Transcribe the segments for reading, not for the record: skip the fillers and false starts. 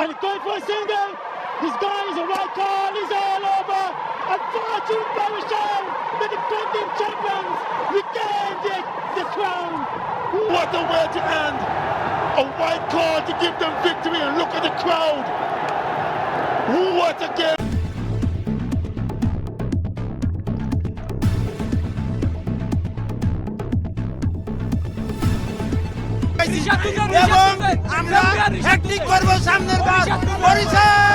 And going for a single. He's gone. He's a white card. He's all over. And Fortune Barishal, the defending champions, regain the crown. What a way to end! A white card to give them victory, and look at the crowd. What a game! এবং আমরা hat trick করব সামনের বার বরিশাল।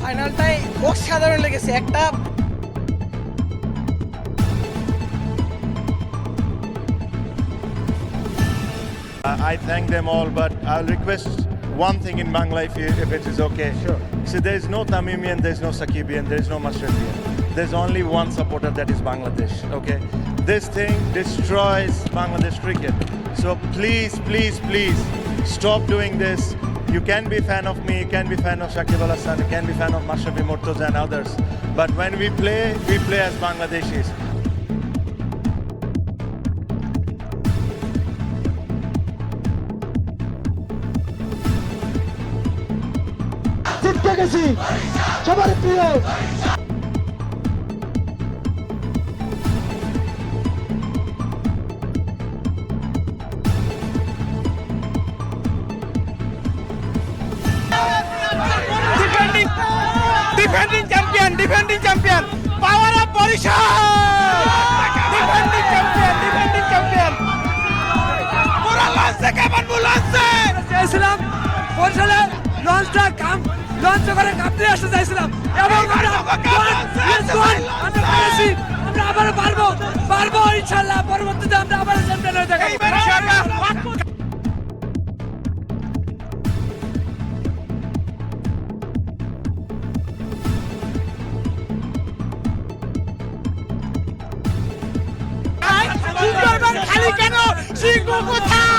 ফাইনালটাই অসাধারণ লেগেছে একটা I thank them all, but I'll request one thing in Bangla if it is okay. Sure. So there is no Tamimian, there is no Sakibian, there is no Mashrafian. There's only one supporter, that is Bangladesh, okay? This thing destroys Bangladesh cricket. So please, please, please stop doing this. You can be fan of me, you can be fan of Shakib Al Hasan, you can be fan of Mashrafi Murtaza and others. But when we play as Bangladeshis. জিততে গেছি সবার প্রিয় defending champion power of Barishal defending champion পুরো লঞ্চে কেমন লঞ্চে চাইছিলাম বরিশালে লঞ্চটা লঞ্চ করে কাঁপতে আসতে চাইছিলাম এবং আমরা পেরেছি আমরা আবার পারবো ইনশাআল্লাহ পরবর্তীতে আমরা আবার চ্যাম্পিয়ন হয়ে দেখাবো খালি কেন সিংহ কোথায়